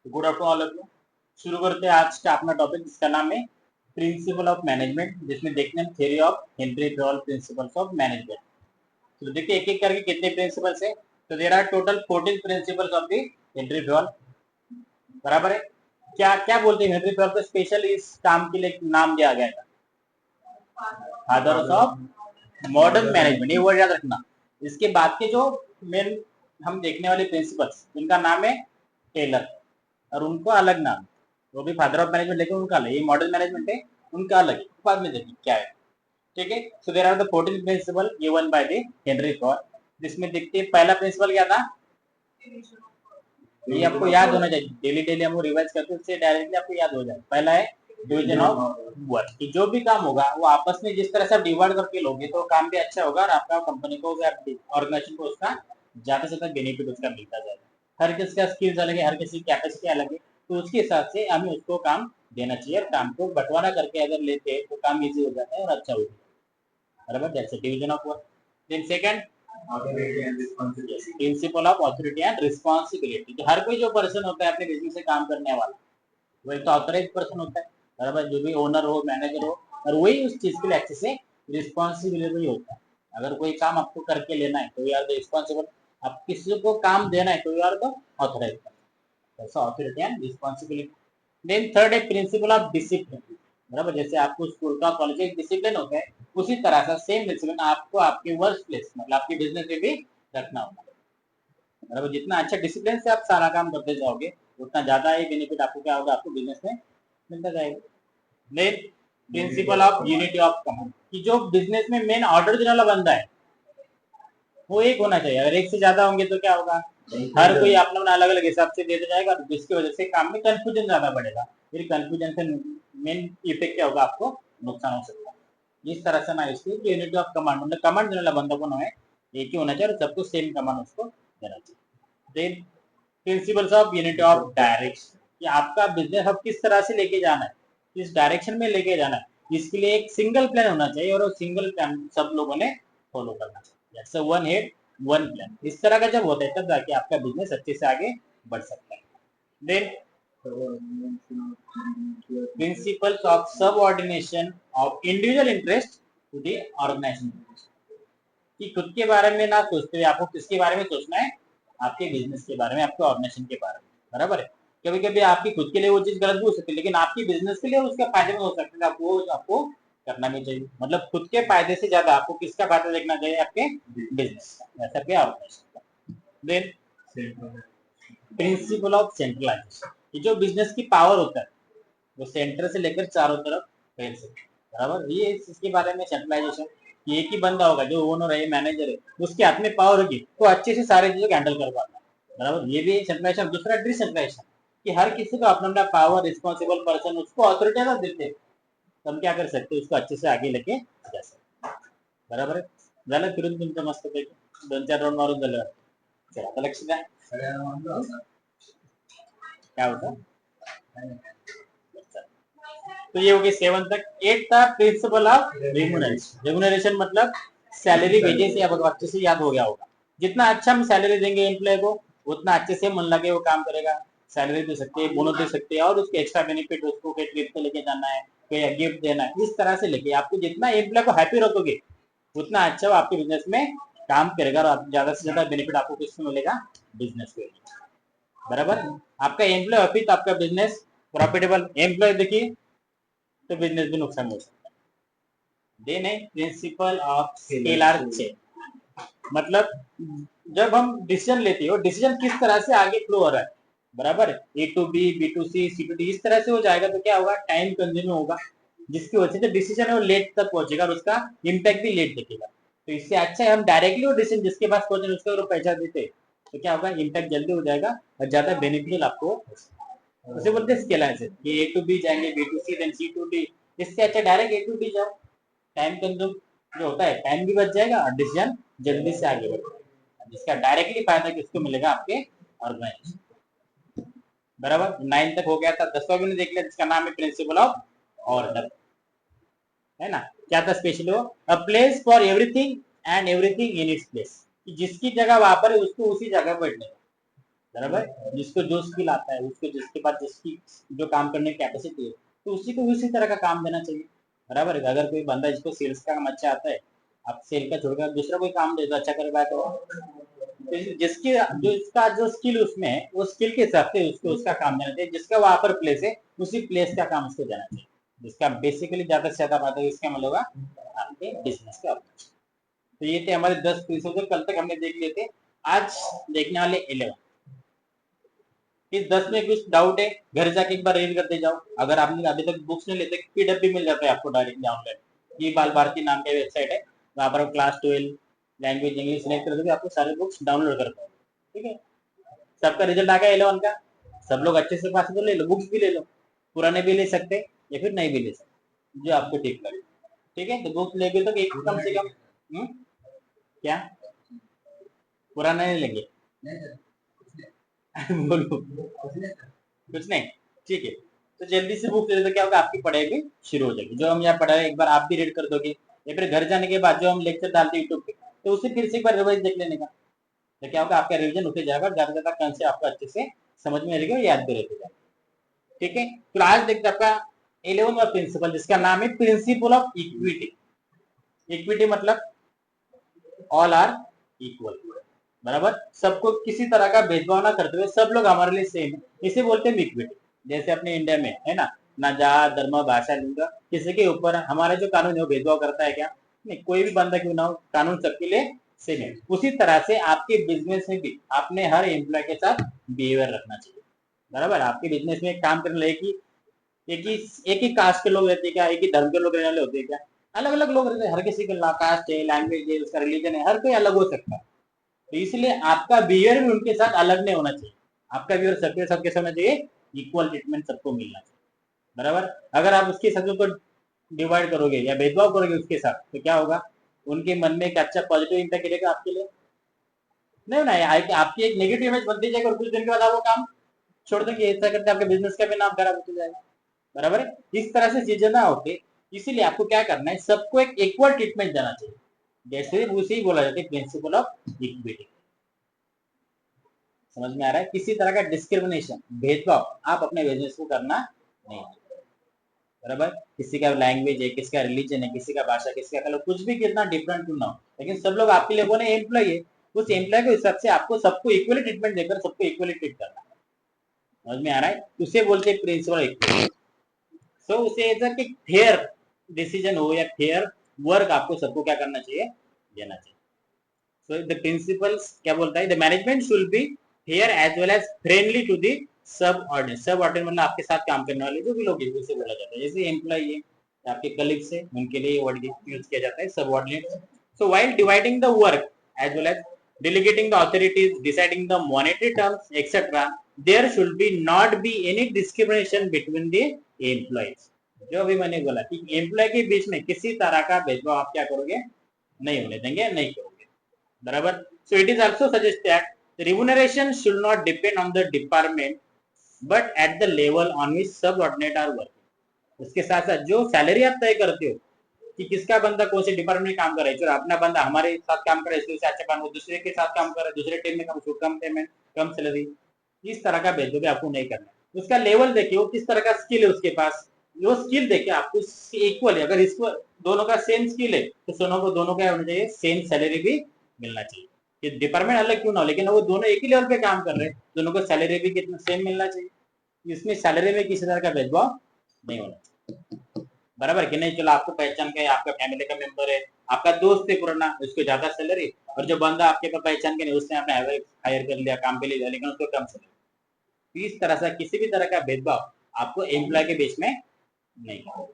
Good afternoon all of you. शुरू करते हैं आज का अपना टॉपिक जिसका नाम है प्रिंसिपल ऑफ मैनेजमेंट, जिसमें देखते हैं theory of Henri Fayol principles of management. तो देखिए एक एक करके कितने प्रिंसिपल्स है। तो there are total 14 principles of the Henry Fayol. बराबर है। क्या क्या बोलते हैं हेनरी फॉल को स्पेशल इस काम के लिए नाम दिया गया था, फादर्स ऑफ मॉडर्न मैनेजमेंट, ये वर्ड याद रखना। इसके बाद के जो मेन हम देखने वाले प्रिंसिपल्स उनका नाम है टेलर, और उनको अलग नाम, वो भी फादर ऑफ मैनेजमेंट लेकिन उनका अलग, ये मॉडर्न मैनेजमेंट है उनका अलग है, बाद में देखिए क्या है। ठीक है। So there are the 14 principle given by the Henry Fayol देखते हैं पहला प्रिंसिपल क्या था। ये आपको याद होना चाहिए, डेली डेली हम रिवाइज करते हैं, उससे डायरेक्टली आपको याद हो जाए। पहला है डिवीजन ऑफ वर्क, कि जो भी काम होगा वो आपस में जिस तरह से आप डिवाइड करके लोगे तो काम भी अच्छा होगा और आपका कंपनी को ऑर्गेनाइजेशन को उसका ज्यादा से ज्यादा बेनिफिट उसका मिलता जाएगा। हर किसी का स्किल्स अलग है, हर किसी की कैपेसिटी अलग है, तो उसके हिसाब से हमें उसको काम देना चाहिए, और काम को बंटवारा करके अगर लेते हैं तो काम इजी हो जाता है और अच्छा हो जाता है। बराबर, that's division of work. Then second, principle of authority and responsibility. हर कोई जो पर्सन होता है अपने बिजनेस से काम करने वाला, वो एक तो ऑथराइज पर्सन होता है, बराबर, जो भी ओनर हो मैनेजर हो, और वही उस चीज के लिए अच्छे से रिस्पॉन्सिबिलिटी होता है। अगर कोई काम आपको करके लेना है तो यू आर द रिस्पॉन्सिबल, आप किसी को काम देना है तो you are the authorise person, authority and responsibility. Then third है प्रिंसिपल ऑफ डिसिप्लिन, बराबर, जैसे आपको स्कूल का कॉलेज एक डिसिप्लिन होता है, उसी तरह से सेम डिसिप्लिन आपको आपके वर्क प्लेस मतलब आपके बिजनेस में भी रखना होगा। बराबर, जितना अच्छा डिसिप्लिन से आप सारा काम करते जाओगे उतना ज्यादा ही बेनिफिट आपको क्या होगा, आपको बिजनेस में मिलता जाएगा। Then principle of unity of command, कि जो बिजनेस में मेन ऑर्डर देने वाला बंदा है वो एक होना चाहिए। अगर एक से ज्यादा होंगे तो क्या होगा, हर कोई अपना अपना अलग अलग हिसाब से देते जाएगा, जिसकी वजह से काम में कंफ्यूजन ज्यादा बढ़ेगा। फिर कंफ्यूजन से मेन इफेक्ट क्या होगा, आपको नुकसान हो सकता है। इस तरह से ना इसकी यूनिटी ऑफ कमांड, मतलब कमांड देने वाला बंदा को ना है एक ही होना चाहिए और सबको सेम कमांड उसको देना चाहिए। Then principles of unity of direction, कि आपका बिजनेस अब किस तरह से लेके जाना है, किस डायरेक्शन में लेके जाना है, इसके लिए एक सिंगल प्लान होना चाहिए और वो सिंगल प्लान सब लोगों ने फॉलो करना चाहिए। वन हेड वन प्लान, इस तरह का जब होता है तब जाके आपका बिजनेस अच्छे से आगे बढ़ सकता है। Then principles of subordination of individual interest to the organisation, कि खुद के बारे में ना सोचते हुए आपको किसके बारे में सोचना है, आपके बिजनेस के बारे में, आपके ऑर्गेनाइजेशन के बारे में। बराबर है। कभी कभी आपकी खुद के लिए वो चीज गलत भी हो सकती है, लेकिन आपकी बिजनेस के लिए उसका फायदे में हो सकता है, आपको करना भी चाहिए। मतलब खुद के फायदे से ज्यादा आपको किसका फायदा देखना चाहिए, आपके बिजनेस का, ऐसा क्या ऑर्गेनाइजेशन का। देन प्रिंसिपल ऑफ सेंट्रलाइजेशन, ये जो बिजनेस की पावर होता है वो सेंटर से लेकर चारों तरफ फैल सकती है। बराबर, ये इसके बारे में सेंट्रलाइजेशन, एक ही बंदा होगा जो ओनर है मैनेजर है, उसके हाथ में पावर होगी तो अच्छे से सारी चीजों को हैंडल कर पाता है। बराबर, ये भी सेंट्रलाइजेशन। दूसरा डिसेंट्रलाइजेशन, कि हर किसी को अपना अपना पावर, रिस्पॉन्सिबल पर्सन उसको ऑथोरिटी ना देते, तो हम क्या कर सकते हैं, उसको अच्छे से आगे लेके जा सकते हैं। बराबर आहे. झालं फिरून तुमचं मस्त पैकी 2-4 राउंड मारून झालं. चला आता लक्ष द्या. क्या होता, तो ये हो गई 7 तक। 8 था प्रिंसिपल ऑफ रेम्यूनरेशन। रेम्यूनरेशन मतलब सैलरी, वेजेस, या अच्छे से याद हो गया होगा। जितना अच्छा हम सैलरी देंगे एम्प्लॉय को उतना अच्छे से मन लगे वो काम करेगा। सैलरी दे सकते हैं, बोनस दे सकते हैं, और उसके एक्स्ट्रा बेनिफिट, उसको कहीं ट्रिप पे लेके जाना है, कहीं गिफ्ट देना है, इस तरह से लेके आपको जितना एम्प्लॉय को हैप्पी रखोगे उतना अच्छा वो आपके बिजनेस में काम करेगा, और ज्यादा से ज्यादा बेनिफिट आपको किसमें मिलेगा, बिजनेस में। बराबर, आपका एम्प्लॉय हैप्पी तो आपका बिजनेस प्रॉफिटेबल। एम्प्लॉय देखिए तो बिजनेस भी नुकसान हो सकता है। देन है प्रिंसिपल ऑफ स्केलर चेन, मतलब जब हम डिसीजन लेते हो, डिसीजन किस तरह से आगे फ्लो हो रहा है, बराबर, A to B, B to C, C to D, इस तरह से हो जाएगा तो क्या होगा, टाइम कंज्यूमिंग होगा, जिसकी वजह से डिसीजन है वो लेट तक पहुंचेगा और उसका इम्पैक्ट भी लेट दिखेगा। तो इससे अच्छा है हम डायरेक्टली वो डिसीजन जिसके पास पहुंचे उसको अगर पहचान देते तो क्या होगा, इम्पैक्ट जल्दी हो जाएगा और ज्यादा बेनिफिशियल आपको। उसे बोलते हैं स्केलर से, कि ए टू बी जाएंगे, B to C, then C to D. इससे अच्छा डायरेक्ट ए टू बी जाओ, टाइम कंज्यूम जो होता है, टाइम भी बच जाएगा और डिसीजन जल्दी से आगे बढ़ेगा, जिसका डायरेक्टली फायदा किसको मिलेगा, आपके ऑर्गेनाइजेशन। बराबर, 9 तक हो गया था। 10वां भी देख लिया जिसका नाम है प्रिंसिपल ऑफ ऑर्डर, है ना। क्या था स्पेशली वो, अ place for everything and everything in its place, जिसकी जगह वहां पर उसको उसी जगह बैठने, बराबर। जिसको जो स्किल आता है, उसको जिसके पास जिसकी जो काम करने की कैपेसिटी है, तो उसी को उसी तरह का काम देना चाहिए। बराबर। अगर कोई बंदा जिसको सेल्स का काम अच्छा आता है, आप सेल का छोड़कर दूसरा कोई काम दे दो अच्छा कर पाए, तो जिसकी जो इसका जो स्किल उसमें है, वो स्किल के हिसाब से उसको उसका काम देना चाहिए। जिसका वहां पर प्लेस है, उसी प्लेस का काम उसको देना चाहिए। जिसका बेसिकली ज्यादा से ज्यादा फायदा इसका मतलब होगा आपके बिजनेस का। तो ये थे हमारे 10 प्रिंसिपल, कल तक हमने देख लिए थे। आज देखने वाले 11। इस 10 में कुछ डाउट है, घर जाके एक बार रीड करते जाओ। अगर आपने अभी तक बुक्स नहीं लेते, पीडीएफ भी मिल जाता है आपको डायरेक्टली ऑनलाइन। ये बाल भारती नाम की वेबसाइट है, वहां पर क्लास 12 लैंग्वेज इंग्लिश सिलेक्ट कर दोगे, आपको सारे बुक्स डाउनलोड कर पाओगे। ठीक है। सबका रिजल्ट आ गया 11 का, सब लोग अच्छे से पास, तो ले लो, बुक्स भी ले लो। पुराने भी ले सकते या फिर नहीं भी ले सकते, जो आपको ठीक लगे। ठीक है। तो बुक्स लेके तो एक कम से कम क्या पुराना नहीं लेंगे? बोलो। कुछ नहीं। ठीक है। तो जल्दी से बुक ले तो क्या होगा, आपकी पढ़ाई भी शुरू हो जाएगी। जो हम यहाँ पढ़ा रहे एक बार आप भी रीड कर दोगे, या फिर घर जाने के बाद जो हम लेक्चर डालते हैं यूट्यूब पे, तो उसे फिर से एक बार रिवाइज देख लेने का। तो क्या होगा, आपका रिविजन होते जाएगा, ज्यादा ज्यादा कंसेप्ट आपको अच्छे से समझ में आएगा और याद भी रहते जाएगा। ठीक है। तो आज देखते आपका 11वां प्रिंसिपल, जिसका नाम है प्रिंसिपल ऑफ इक्विटी। इक्विटी मतलब ऑल आर इक्वल। बराबर। सबको किसी तरह का भेदभाव ना करते हुए सब लोग हमारे लिए सेम है, इसे बोलते हैं इक्विटी। जैसे अपने इंडिया में है ना जात धर्म भाषा लिंग किसी के ऊपर हमारा जो कानून है वो भेदभाव करता है क्या? नहीं, कोई भी बंदा क्यों ना हो, कानून सबके लिए सेम है। उसी तरह से आपके बिजनेस में भी आपने हर एम्प्लॉय के साथ बिहेवियर रखना चाहिए। बराबर। आपके बिजनेस में काम करने लगे कि एक ही कास्ट के लोग रहते हैं क्या, एक ही धर्म के लोग रहने वाले होते हैं क्या? अलग अलग लोग रहते हैं। हर किसी का कास्ट है, लैंग्वेज है, उसका रिलीजन है, हर कोई अलग हो सकता है। तो इसलिए आपका बिहेवियर भी उनके साथ अलग नहीं होना चाहिए। आपका बिहेवियर सबके साथ कैसा होना चाहिए? इक्वल ट्रीटमेंट सबको मिलना चाहिए। बराबर। अगर आप उसके साथ को डिवाइड करोगे या भेदभाव करोगे उसके साथ, तो क्या होगा, उनके मन में एक अच्छा पॉजिटिव इम्पैक्ट गिरेगा आपके लिए? नहीं ना, आपकी एक नेगेटिव इमेज बनती जाएगी और कुछ दिन के बाद आप वो काम छोड़ देंगे। ऐसा करते आपके बिजनेस का भी नाम खराब होता जाएगा। बराबर है। इस तरह से चीजें ना होके, इसीलिए आपको क्या करना है, सबको एक इक्वल ट्रीटमेंट देना चाहिए। जैसे उसे ही बोला जाता है प्रिंसिपल ऑफ इक्विटी। समझ में आ रहा है? किसी तरह का डिस्क्रिमिनेशन भेदभाव आप अपने बिजनेस को करना नहीं। बराबर। किसी का लैंग्वेज है, किसी का रिलीजन है, किसी का भाषा, किसी का कलर, कुछ भी कितना डिफरेंट क्यों ना हो, लेकिन सब लोग आपके लिए बोले एम्प्लॉय है। उस एम्प्लॉय के हिसाब से आपको सबको इक्वली ट्रीटमेंट देकर सबको इक्वली ट्रीट करना। समझ में आ रहा है? उसे बोलते हैं प्रिंसिपल इक्वलिटी। सो उसे ऐसा कि फेयर डिसीजन हो या फेयर वर्क आपको सबको क्या करना चाहिए, देना चाहिए। सो द प्रिंसिपल्स क्या बोलता है, the management should be fair as well as friendly to the subordinate. सब ऑर्डिनेट मतलब आपके साथ काम करने वाले जो भी लोग हैं, उसे बोला जाता है। जैसे एम्प्लॉय है, आपके कलीग्स है, उनके लिए वर्ड यूज किया जाता है subordinate. So while dividing the work as well as delegating the authorities, deciding the monetary terms, etc., there should be not be any discrimination between the employees। जो अभी मैंने बोला कि एम्प्लॉय के बीच में किसी तरह का भेदभाव आप क्या करोगे, नहीं होने देंगे, नहीं करोगे। बराबर। So it is also suggest that remuneration should not depend on the department but at the level on which subordinate are working। उसके साथ साथ जो सैलरी आप तय करते हो कि किसका बंदा कौन से डिपार्टमेंट में काम कर रहा है, जो अपना बंदा हमारे साथ काम कर रहा है इसलिए अच्छा काम, वो दूसरे के साथ काम कर रहा है दूसरे टीम में कम पेमेंट कम सैलरी, इस तरह का भेदभाव आपको नहीं करना है। उसका लेवल देखिए, वो किस तरह का स्किल है उसके पास, वो स्किल देखिए आपको इक्वल है। अगर इसको दोनों का सेम स्किल है तो दोनों का होना चाहिए सेम सैलरी भी मिलना चाहिए। कि डिपार्टमेंट अलग क्यों ना हो, लेकिन वो दोनों एक ही लेवल पे काम कर रहे हैं, दोनों को सैलरी भी कितना सेम मिलना चाहिए। इसमें सैलरी में किसी तरह का भेदभाव नहीं होना चाहिए। बराबर कि नहीं? चलो आपको पहचान के आपका फैमिली का मेंबर है, आपका दोस्त है पुराना, उसको ज्यादा सैलरी, और जो बंदा आपके पास पहचान के नहीं, उसने आपने हायर कर लिया, काम पे लिया, लेकिन उसको कम सैलरी। इस तरह से किसी भी तरह का भेदभाव आपको एम्प्लॉय के बीच में नहीं करना।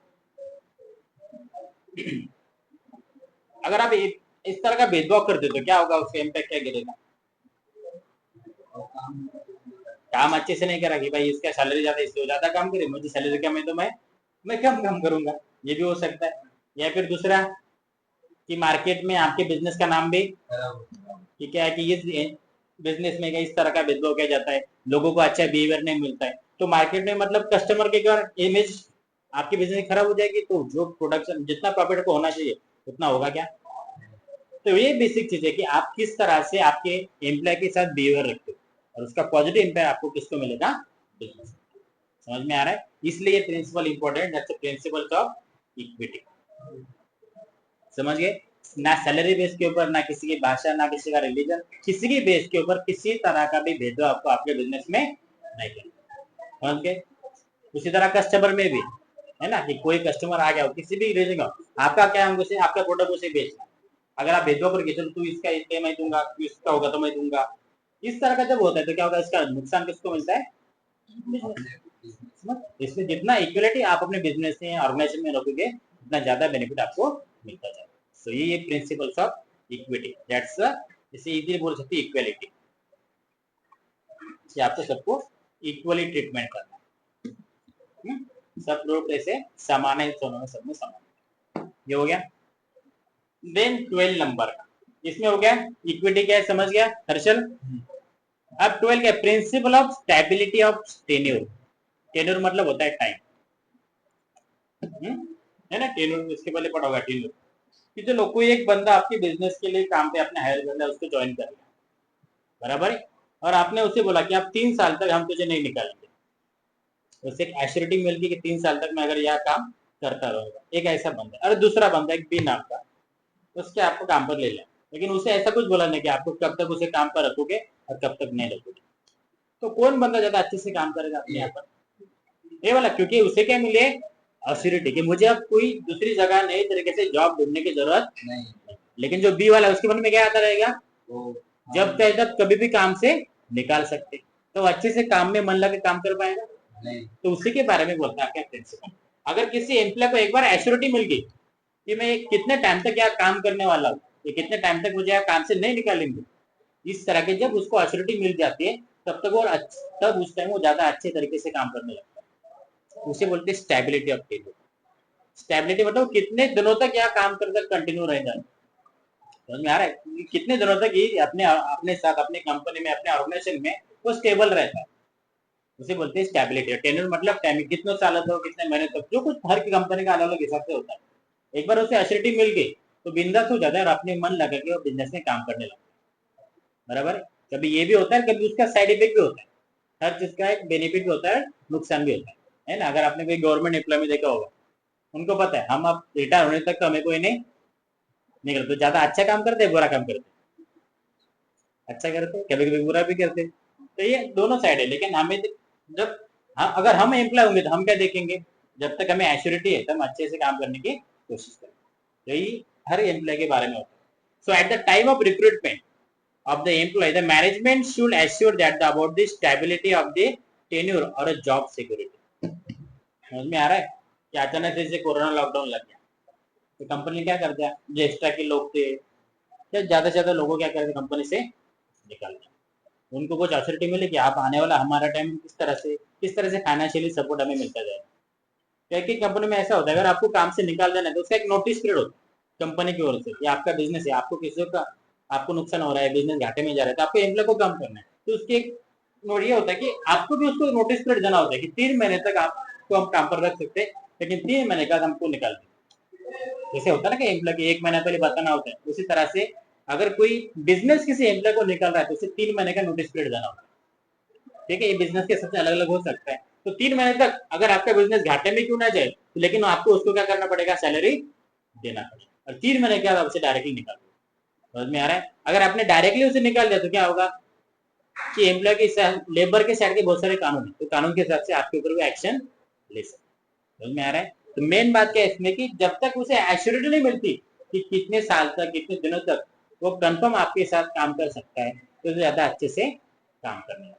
अगर आप इस तरह का भेदभाव कर दे तो क्या होगा, उसका इम्पैक्ट क्या गिरेगा? काम अच्छे से नहीं करा कि भाई इसका सैलरी ज्यादा, इससे ज्यादा काम करे, मुझे सैलरी कम है तो मैं कम काम करूंगा, ये भी हो सकता है। या फिर दूसरा कि मार्केट में आपके बिजनेस का नाम भी कि क्या है कि इस बिजनेस में इस तरह का भेदभाव किया जाता है, लोगों को अच्छा बिहेवियर नहीं मिलता है, तो मार्केट में मतलब कस्टमर के इमेज आपकी बिजनेस खराब हो जाएगी, तो जो प्रोडक्शन जितना प्रॉफिट को होना चाहिए उतना होगा क्या? तो ये बेसिक चीज है कि आप किस तरह से आपके एम्प्लॉय के साथ बिहेवियर रखते हो, और उसका पॉजिटिव इम्पैक्ट आपको किसको मिलेगा? बिजनेस। समझ में आ रहा है? इसलिए ये principle important, that's the principles of equity. समझ गए? ना सैलरी बेस के ऊपर, ना किसी की भाषा, ना किसी का रिलीजन, किसी की बेस के ऊपर किसी तरह का भी भेदभाव आपको आपके बिजनेस में नहीं करना। समझ गए? उसी तरह कस्टमर में भी है ना, कि कोई कस्टमर आ गया हो किसी भी रीजन का, आपका क्या है, उसे आपका प्रोडक्ट उसे बेचना। अगर आप भेदभाव करके चलो तू इसका इसलिए मैं दूंगा, तू इसका होगा तो मैं दूंगा, इस तरह का जब होता है तो क्या होगा, इसका नुकसान किसको मिलता है? इसमें जितना इक्वलिटी आप अपने बिजनेस में ऑर्गेनाइजेशन में रखोगे उतना ज्यादा बेनिफिट आपको मिलता जाएगा। सो ये प्रिंसिपल्स ऑफ इक्विटी, दैट्स इसे इजीली बोल सकते हैं इक्वलिटी, कि आपको सबको इक्वली ट्रीटमेंट करना है। सब लोग ऐसे समान है, दोनों में सब में समान। ये हो गया। देन 12 नंबर का इसमें हो गया इक्विटी क्या है, समझ गया हर्षल? अब 12 क्या, principle of stability of tenure. Tenure मतलब होता है टाइम, है ना? टेन्योर इसके पहले पढ़ा होगा टेन्योर, कि जो लोग, कोई एक बंदा आपके बिजनेस के लिए काम पे आपने हायर कर लिया, उसको ज्वाइन कर लिया, बराबर है, और आपने उसे बोला कि आप 3 साल तक हम तुझे नहीं निकालेंगे, उससे एक एश्योरिटी मिल गई कि 3 साल तक मैं अगर यह काम करता रहूंगा। एक ऐसा बंदा, अरे दूसरा बंदा एक बी नाम का, उसके आपको काम पर ले लिया, लेकिन उसे ऐसा कुछ बोला नहीं कि आपको कब तक उसे काम पर रखोगे और कब तक नहीं रखोगे। तो कौन बंदा ज्यादा अच्छे से काम करेगा अपने यहाँ पर? ये वाला, क्योंकि उसे क्या मिले, अश्योरिटी, कि मुझे अब कोई दूसरी जगह नई तरीके से जॉब ढूंढने की जरूरत नहीं। लेकिन जो बी वाला, उसके मन में क्या आता रहेगा, जब चाहे तब कभी भी काम से निकाल सकते, तो अच्छे से काम में मन लगा काम कर पाएगा नहीं। तो उसी के बारे में बोलता है क्या प्रिंसिपल। अगर किसी एम्प्लॉय को एक बार एश्योरिटी मिल गई कि मैं कितने टाइम तक यहाँ काम करने वाला हूँ, ये कितने टाइम तक मुझे यहाँ काम से नहीं निकालेंगे, इस तरह के जब उसको एश्योरिटी मिल जाती है, तब तक वो तब उस टाइम वो ज्यादा अच्छे तरीके से काम करने लगता है। उसे बोलते हैं स्टेबिलिटी ऑफ टेन्योर। स्टेबिलिटी मतलब कितने दिनों तक यहाँ काम करके कंटिन्यू रहेगा। समझ में आ रहा है? कितने दिनों तक ये अपने अपने साथ, अपने कंपनी में, अपने ऑर्गेनाइजेशन में वो स्टेबल रहता है, उसे बोलते हैं स्टेबिलिटी। टेन्योर मतलब टाइमिंग, कितने साल तक, कितने महीने तक, जो कुछ हर की कंपनी का अलग अलग हिसाब से होता है। एक बार उसे एश्योरिटी मिल गई तो बिंदास हो जाता है और अपने मन लगा के वो बिजनेस में काम करने लगता है, बराबर है? कभी ये भी होता है, कभी उसका साइड इफेक्ट भी होता है। हर चीज का एक बेनिफिट भी होता है, नुकसान भी होता है ना? अगर आपने कोई गवर्नमेंट एम्प्लॉय में देखा होगा, उनको पता है हम अब रिटायर होने तक तो हमें कोई नहीं निकल, तो ज्यादा अच्छा काम करते बुरा काम करते, अच्छा करते कभी कभी बुरा भी करते। तो ये दोनों साइड है, लेकिन हमें जब अगर हम एम्प्लॉय होंगे तो हम क्या देखेंगे, जब तक हमें एश्योरिटी है तो हम अच्छे से काम करने की कोशिश करें। यही हर एम्प्लॉय के बारे में होता है। So at the time of recruitment of the employee, the management should assure that about the stability of the tenure or a job security। समझ में आ रहा है? कि अचानक से कोरोना लॉकडाउन लग गया तो कंपनी क्या करता है, जो एक्स्ट्रा के लोग थे या ज्यादा से ज्यादा लोगों क्या करते, कंपनी से निकाल दिया। उनको कुछ अथॉरिटी मिले कि आप आने वाला हमारा टाइम किस तरह से फाइनेंशियली सपोर्ट हमें मिलता जाए। तो एक एक कंपनी में ऐसा होता है, अगर आपको काम से निकाल देना है तो उसका एक नोटिस पीरियड होता है कंपनी की ओर से, कि आपका बिजनेस है, आपको किसी का आपको नुकसान हो रहा है, बिजनेस घाटे में जा रहा है, तो आपको एम्प्लॉय को कम करना है। तो उसके ये होता है कि आपको भी उसको नोटिस पीरियड देना होता है कि 3 महीने तक आपको हम काम पर रख सकते हैं, लेकिन 3 महीने का हमको निकाल दें। जैसे होता है ना कि एम्प्लॉय को 1 महीना पहले बताना होता है, उसी तरह से अगर कोई बिजनेस किसी एम्प्लॉय को निकाल रहा है तो उसे 3 महीने का नोटिस पीरियड देना होता है। ठीक है, ये बिजनेस के सबसे अलग अलग हो सकता है। तो 3 महीने तक अगर आपका बिजनेस घाटे में क्यों ना जाए, तो लेकिन आपको उसको क्या करना पड़ेगा, सैलरी देना पड़ेगा। और 3 महीने के बाद आपसे डायरेक्टली निकाल, समझ में आ रहा है? अगर आपने डायरेक्टली उसे निकाल दिया तो क्या होगा कि एम्प्लॉय की लेबर के साइड के बहुत सारे कानून है, तो कानून के हिसाब से आपके ऊपर भी एक्शन ले सकते। समझ में आ रहा है? तो मेन बात क्या है इसमें, कि जब तक उसे एश्योरिटी नहीं मिलती कि कितने साल तक, कितने दिनों तक वो कंफर्म आपके साथ काम कर सकता है, तो ज्यादा अच्छे से काम करने लगा,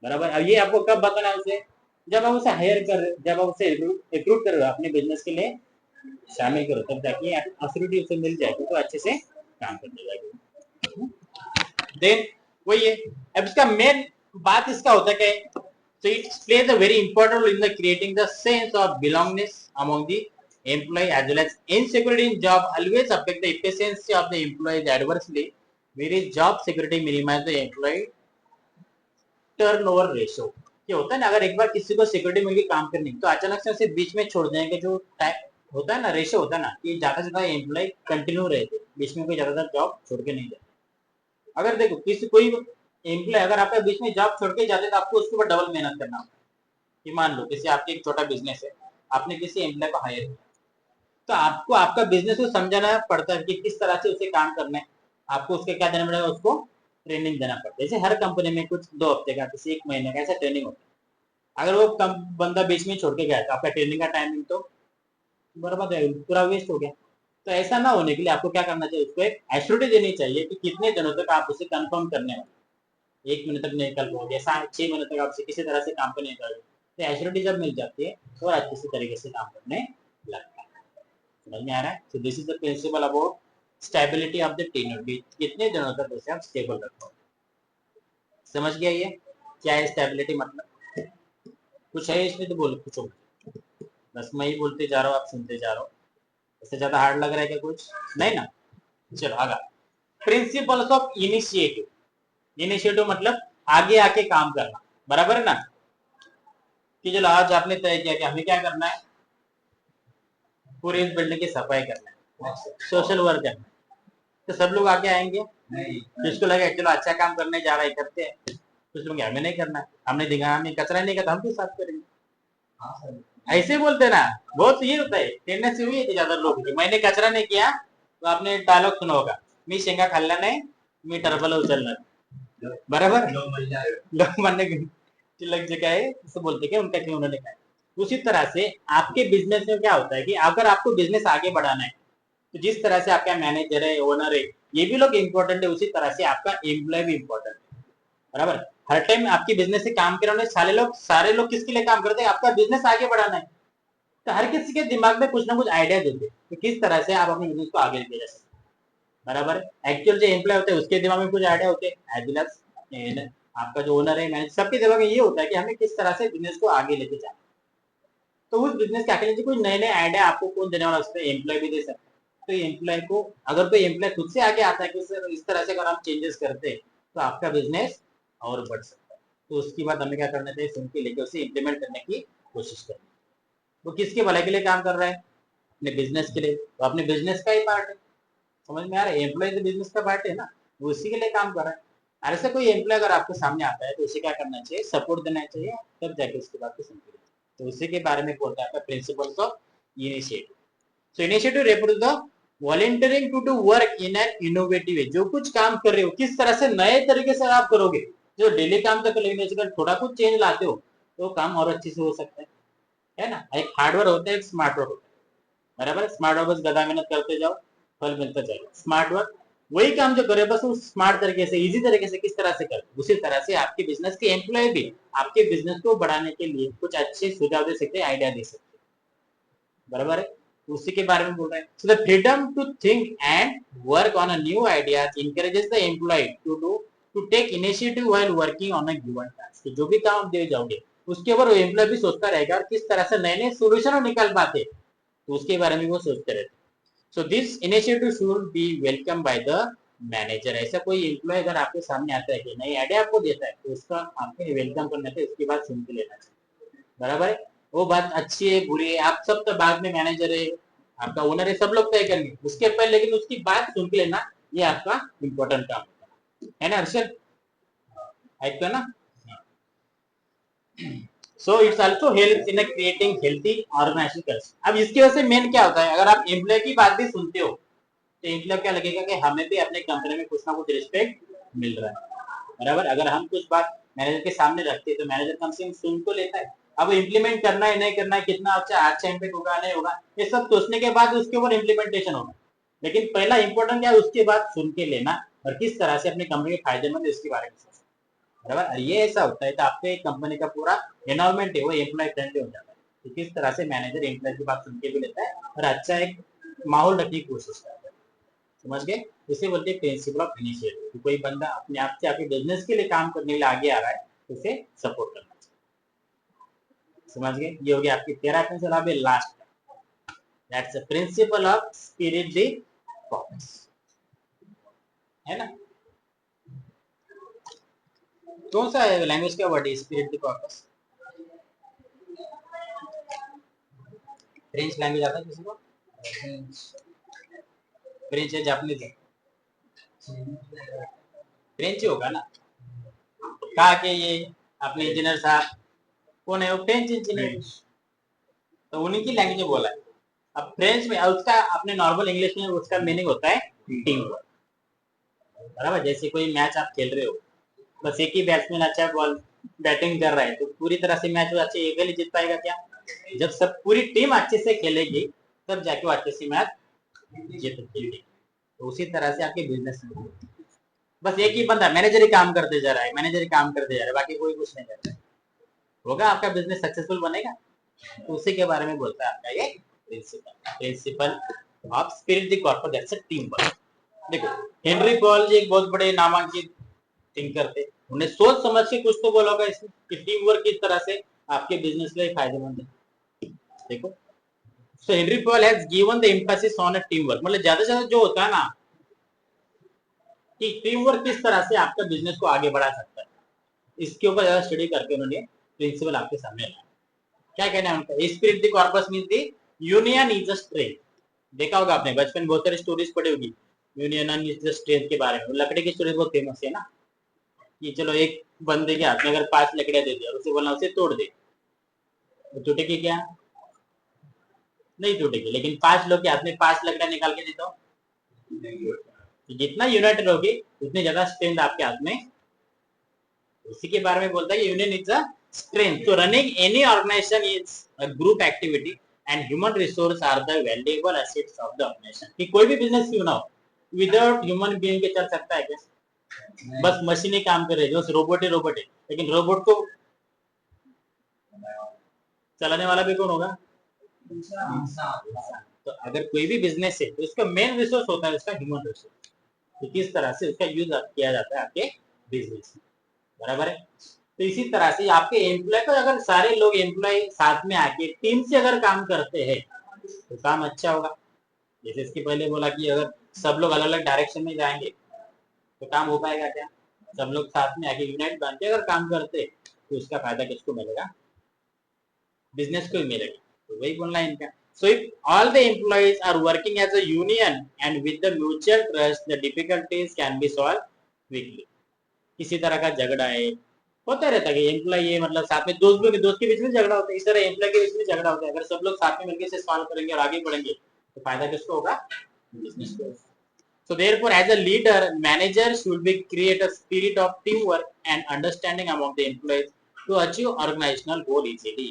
बराबर। अब ये आपको कब बताना है उसे, जब आप उसे हायर कर रहे हो, जब आप उसे रिक्रूट कर रहे हो अपने बिजनेस के लिए शामिल करो, तब जाके अथॉरिटी उसे मिल जाएगी तो अच्छे से काम करने लगेगी। देन वही है। अब इसका मेन बात इसका होता है कि so it plays a very important role in the creating the sense of belongingness among the employee, as well as insecurity in job always affect the efficiency of the employees adversely, whereas job security minimize the employee turnover ratio. ये होता है ना, अगर एक बार किसी को security मिल गई काम करने की, तो अचानक से उसे बीच में छोड़ देने के जो टाइम होता है ना, रेशो होता है ना, कि ज्यादा से ज्यादा एम्प्लॉय कंटिन्यू रहते, बीच में कोई ज्यादातर जॉब छोड़ के नहीं जाते। अगर देखो किसी कोई एम्प्लॉय अगर आपका बीच में जॉब छोड़ के जाते तो आपको उसके ऊपर डबल मेहनत करना होता है। कि मान लो किसी आपके एक छोटा बिजनेस है, आपने किसी एम्प्लॉय को हायर किया, तो आपको आपका बिजनेस को समझाना पड़ता है कि किस तरह से उसे काम करना है। आपको उसके क्या देना पड़ेगा, उसको ट्रेनिंग देना पड़ता है। जैसे हर कंपनी में कुछ 2 हफ्ते का, किसी 1 महीने का ऐसा ट्रेनिंग होता है। अगर वो बंदा बीच में छोड़ के गया तो आपका ट्रेनिंग का टाइमिंग तो बर्बाद है, पूरा वेस्ट हो गया। तो ऐसा ना होने के लिए आपको क्या करना चाहिए, उसको एक एश्योरिटी देनी चाहिए कि कितने दिनों तक आप उसे कंफर्म करने वाले। 1 महीने तक नहीं कर पाओगे, 6 महीने तक आप किसी तरह से काम को नहीं करोगे, तो एश्योरिटी जब मिल जाती है तो अच्छी तरीके से काम करने लगता है। समझ में आ रहा है? So this is the principle about stability of the tenure. कितने दिनों तक उसे आप स्टेबल रखो। समझ गया ये क्या है स्टेबिलिटी मतलब? कुछ है इसमें तो बोलो, पूछो। बस मैं ही बोलते जा रहा हूँ, आप सुनते जा रहा हो। इससे ज्यादा हार्ड लग रहा है क्या कुछ? नहीं ना? चलो आगे। Principles of initiative. इनिशिएटिव मतलब आगे आके काम करना, बराबर है ना? कि चलो आज आपने तय किया कि हमें क्या करना है, पूरे इस बिल्डिंग की सफाई करना है, सोशल वर्क करना है, तो सब लोग आगे आएंगे नहीं? जिसको लगे चलो अच्छा काम करने जा रहा है करते हैं, कुछ लोग हमें नहीं करना है, हमने दिखा हमें कचरा नहीं करता, हम क्यों साफ करेंगे? ऐसे बोलते ना, बहुत ये होता है। टेंडेंसी हुई है कि ज्यादा लोग की, मैंने कचरा नहीं किया, तो आपने डायलॉग सुना होगा, मी शेंगा खाल्ला नाही, मी टरबल उचलणार, बराबर? लोग मानने चिल्लक जगह है, इससे बोलते कि उनका क्यों उन्होंने कहा। उसी तरह से आपके बिजनेस में क्या होता है कि अगर आपको बिजनेस आगे बढ़ाना है, तो जिस तरह से आपका मैनेजर है, ओनर है, ये भी लोग इंपॉर्टेंट है, उसी तरह से आपका एम्प्लॉय भी इंपॉर्टेंट है, बराबर? हर टाइम आपकी बिजनेस से काम कर रहे हैं सारे लोग किसके लिए काम करते हैं? आपका बिजनेस आगे बढ़ाना है। तो हर किसी के दिमाग में कुछ ना कुछ आइडिया होते हैं कि किस तरह से आप अपने बिजनेस को आगे लेके जा सकते हैं, बराबर? एक्चुअल जो एम्प्लॉय होते हैं उसके दिमाग में कुछ आइडिया होते हैं, एज वेल एज आपका जो ओनर है, मैनेजर, सबके दिमाग में ये होता है कि हमें किस तरह से बिजनेस को आगे लेके जाना। तो उस बिजनेस के आगे लेके कोई नए नए आइडिया आपको कौन देने वाला, उसमें एम्प्लॉय भी दे सकता है। तो एम्प्लॉय को, अगर कोई एम्प्लॉय खुद से आगे आता है कि सर इस तरह से अगर हम चेंजेस करते हैं तो आपका बिजनेस और बढ़ सकता है, तो उसकी बात हमें क्या करना चाहिए, सुन के लेके उसे इम्प्लीमेंट करने की कोशिश करनी। वो किसके भलाई के लिए काम कर रहा है? अपने बिजनेस के लिए, तो अपने बिजनेस का ही पार्ट है। समझ में आ रहा है? एम्प्लॉय तो बिजनेस का पार्ट है ना, वो उसी के लिए काम कर रहा है। और ऐसा कोई एम्प्लॉय अगर आपके सामने आता है तो उसे क्या करना चाहिए, सपोर्ट देना चाहिए, तब जाके उसकी बात को सुनते रहिए। तो उसी के बारे में बोलता है principles of initiative. So initiative refer the volunteering to do work in an innovative way. जो कुछ काम कर रहे हो किस तरह से नए तरीके से आप करोगे। जो डेली काम तो कर लेंगे, अगर थोड़ा कुछ चेंज लाते हो तो काम और अच्छे से हो सकता है ना? एक हार्डवर्क होता है, एक स्मार्ट वर्क होता है, बराबर? स्मार्ट वर्क बस गधा मेहनत करते जाओ, फल मिलता जाएगा। स्मार्ट वर्क वही काम जो करे बस वो स्मार्ट तरीके से, इजी तरीके से किस तरह से करे, उसी तरह से आपके बिजनेस के एम्प्लॉय भी आपके बिजनेस को बढ़ाने के लिए कुछ अच्छे सुझाव दे सकते हैं, आइडिया दे सकते हैं, बराबर है? उसी के बारे में बोल रहे हैं। So the freedom to think and work on a new ideas encourages the employ to take initiative while working on a given task. जो भी काम आप दे जाओगे उसके ऊपर वो एम्प्लॉय भी सोचता रहेगा और किस तरह से नए नए सोल्यूशन निकाल पाते, तो उसके बारे में वो सोचते रहते। So this initiative should be welcome by the manager. ऐसा कोई एम्प्लॉय अगर आपके सामने आता है कि नई आइडिया आपको देता है तो उसका आपको वेलकम करना चाहिए, उसकी बात सुन के लेना चाहिए, बराबर है? वो बात अच्छी है बुरी है आप सब तो बाद में, मैनेजर है, आपका ओनर है, सब लोग तय करेंगे उसके पहले, लेकिन उसकी बात सुन के लेना ये आपका इंपॉर्टेंट काम है ना हर्षद? है ना? So it's also help in creating healthy organisation culture. अब इसकी वजह से मेन क्या होता है, अगर आप एम्प्लॉय की बात भी सुनते हो तो एम्प्लॉय क्या लगेगा कि हमें भी अपने कंपनी में कुछ ना कुछ रिस्पेक्ट मिल रहा है, बराबर? अगर हम कुछ बात मैनेजर के सामने रखते हैं तो मैनेजर कम से कम सुन तो लेता है। अब इम्प्लीमेंट करना है नहीं करना है, कितना अच्छा इम्पैक्ट होगा नहीं होगा, ये सब सोचने के बाद उसके ऊपर इम्प्लीमेंटेशन होगा। लेकिन पहला इंपॉर्टेंट क्या है, उसके बाद सुन के लेना और किस तरह से अपनी कंपनी के फायदेमंद है इसके बारे में सोचना, बराबर? ये ऐसा होता है तो आपके कंपनी का पूरा एनवायरमेंट है वो एम्प्लॉय फ्रेंडली हो जाता है, तो किस तरह से मैनेजर एम्प्लॉय की बात सुन के भी लेता है और अच्छा एक माहौल रखने की कोशिश करता है। समझ गए? इसे बोलते हैं प्रिंसिपल ऑफ इनिशिएटिव। तो कोई बंदा अपने आप से आपके बिजनेस के लिए काम करने के लिए आगे आ रहा है, उसे सपोर्ट करना चाहिए। समझ गए? ये हो गया आपकी 13 आंसर। अब last, that's the principle of spirit the corpus, है ना? कौन सा लैंग्वेज का वर्ड है spirit the corpus? French language आता है किसी को? फ्रेंच है, जापानीज है? फ्रेंच ही होगा ना? कहा कि ये अपने इंजीनियर साहब कौन है, वो फ्रेंच इंजीनियर, तो उन्हीं की लैंग्वेज में बोला है। अब फ्रेंच में उसका अपने नॉर्मल इंग्लिश में उसका मीनिंग होता है टीम वर्क, बराबर। जैसे कोई मैच आप खेल रहे हो, बस एक ही बैट्समैन अच्छा बॉल बैटिंग कर रहा है तो पूरी तरह से मैच अच्छे अकेले जीत पाएगा क्या? जब सब पूरी टीम अच्छे से खेलेगी तब जाके वो अच्छे से मैच जीत पाएगी। तो उसी तरह से आपके बिजनेस में बस एक ही बंदा मैनेजर ही काम करते जा रहा है, मैनेजर ही काम करते जा रहा है, बाकी कोई कुछ नहीं करता, होगा आपका बिजनेस सक्सेसफुल बनेगा? तो उसी के बारे में बोलता है आपका ये principle of spirit the corporate, that's a team work. देखो हेनरी पॉल जी एक बहुत बड़े नामांकित थिंकर थे, उन्हें सोच समझ के कुछ तो बोला होगा इसमें कि टीम वर्क किस तरह से आपके बिजनेस के लिए फायदेमंद है। देखो so Henry Paul has given the emphasis on a team work, मतलब ज्यादा से ज्यादा जो होता है ना कि टीम वर्क किस तरह से आपका बिजनेस को आगे बढ़ा सकता है, इसके ऊपर ज्यादा स्टडी करके उन्होंने प्रिंसिपल आपके सामने लाया। क्या कहना है उनका? Spirit the corpus means the union is the strength. देखा होगा आपने बचपन में बहुत सारी स्टोरीज पढ़ी होगी यूनियन इज द स्ट्रेंथ के बारे में। लकड़ी की स्टोरी बहुत फेमस है ना, कि चलो एक बंदे के हाथ में अगर 5 लकड़ियां दे दिया और उसे बोलना उसे तोड़ दे, तो टूटेगी क्या? नहीं टूटेगी। लेकिन 5 लोग के हाथ में 5 लकड़ियां निकाल के देता हूँ, जितना यूनाइटेड होगी उतनी ज्यादा स्ट्रेंथ आपके हाथ में। इसी के बारे में बोलता है यूनियन इज अ स्ट्रेंथ। तो running any organisation is a group activity and human resource are the valuable assets of the organisation. कि कोई भी बिजनेस क्यों ना हो, विदाउट ह्यूमन बीइंग के चल सकता है क्या? बस मशीन ही काम कर रही है, बस रोबोट ही रोबोट है, लेकिन रोबोट को चलाने वाला भी कौन होगा? तो अगर कोई भी बिजनेस है तो उसका मेन रिसोर्स होता है उसका ह्यूमन रिसोर्स, तो किस तरह से उसका यूज किया जाता है आपके बिजनेस में, बराबर है। तो इसी तरह से आपके एम्प्लॉय को अगर सारे लोग एम्प्लॉय साथ में आके टीम से अगर काम करते हैं तो काम अच्छा होगा। जैसे इसके पहले बोला कि अगर सब लोग अलग अलग डायरेक्शन में जाएंगे तो काम हो पाएगा क्या? सब लोग साथ में आके यूनाइट बन के अगर काम करते तो उसका फायदा किसको मिलेगा? बिजनेस को ही मिलेगा। तो वही बोलना है इनका। So if all the employees are working as a union and with the mutual trust, the difficulties can be solved quickly. किसी तरह का झगड़ा है होता रहता है कि एम्प्लॉय ये मतलब साथ में दोस्त के बीच में झगड़ा होता है, इस तरह एम्प्लॉय के बीच में झगड़ा होता है। अगर सब लोग साथ में मिलकर से सॉल्व करेंगे और आगे बढ़ेंगे तो फायदा किसको होगा? बिजनेस को। So therefore, as a leader, manager should be create a spirit of teamwork and understanding among the employees to achieve organizational goal easily.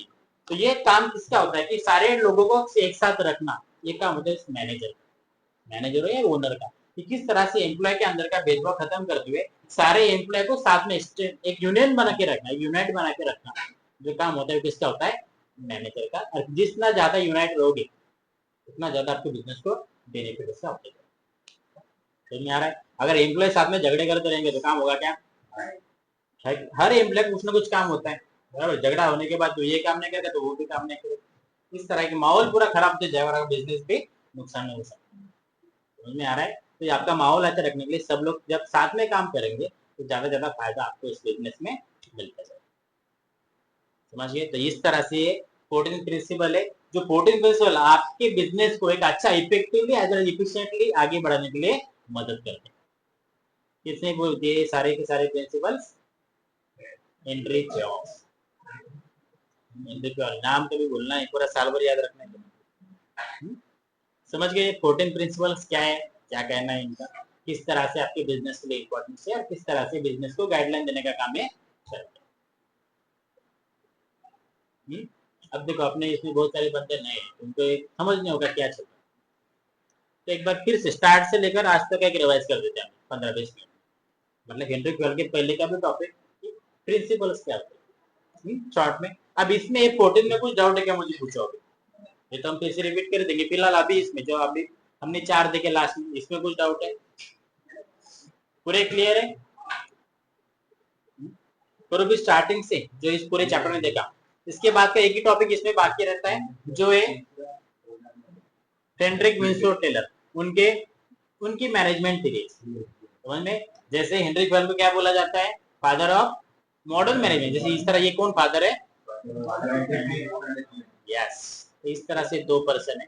तो ये काम किसका होता है कि सारे लोगों को एक साथ रखना, ये काम होता है मैनेजर का, मैनेजर हो या ओनर का, कि किस तरह से एम्प्लॉय के अंदर का भेदभाव खत्म करते हुए सारे एम्प्लॉय को साथ में एक यूनियन बना के रखना, यूनाइट बना के रखना, जो काम होता है किसका होता है? मैनेजर का। और जितना ज्यादा यूनाइट रहोगे उतना ज्यादा आपके बिजनेस को बेनिफिट इसका होता है। समझ में आ रहा है? अगर एम्प्लॉय साथ में झगड़े करते रहेंगे तो काम होगा क्या? हर एम्प्लॉय कुछ ना कुछ काम होता है, बराबर। झगड़ा होने के बाद तो ये काम नहीं करेगा तो वो भी काम नहीं करेगा, इस तरह की माहौल पूरा खराब होते जाएगा, बिजनेस भी नुकसान नहीं हो सकता। समझ में आ रहा है? तो आपका माहौल अच्छा रखने के लिए सब लोग जब साथ में काम करेंगे तो ज्यादा ज्यादा फायदा आपको इस बिजनेस में मिलता है। समझिए, तो इस तरह से 14 प्रिंसिपल है, जो 14 प्रिंसिपल आपके बिजनेस को एक अच्छा इफेक्टिवली एज इफिशिएंटली आगे बढ़ाने के लिए मदद करते हैं। किसने बोल दिए सारे के सारे principles? Henry jobs. Henry jobs नाम कभी भूलना है, पूरा साल भर याद रखना है। समझ गए 14 प्रिंसिपल्स क्या है, क्या कहना है इनका, किस तरह से आपके बिजनेस के लिए इंपॉर्टेंट है और किस तरह से बिजनेस को गाइडलाइन देने का काम है करते हैं। अब देखो अपने इसमें बहुत सारे बंदे नए हैं, उनको समझ नहीं होगा क्या चल रहा है, तो एक बार फिर से स्टार्ट से लेकर आज तक एक रिवाइज कर देते हैं 15-20 मिनट, मतलब हेनरी क्वेल के पहले का भी टॉपिक प्रिंसिपल्स क्या होते हैं शॉर्ट में। अब इसमें 14 में कुछ डाउट है क्या मुझे पूछो? अभी ये तो हम फिर से रिपीट कर देंगे फिलहाल। अभी इसमें जो अभी हमने 4 देखे लास्ट में, इसमें कुछ डाउट है? पूरे क्लियर है? तो भी स्टार्टिंग से जो इस पूरे चैप्टर में देखा, इसके बाद का एक ही टॉपिक इसमें बाकी रहता है जो है फ्रेडरिक विंसोर टेलर, उनके उनकी मैनेजमेंट थ्योरी। समझ में? जैसे हेनरी क्वेल को क्या बोला जाता है? Father of modern management. जैसे इस तरह ये कौन फादर है? यस, इस तरह से 2 पर्सन है,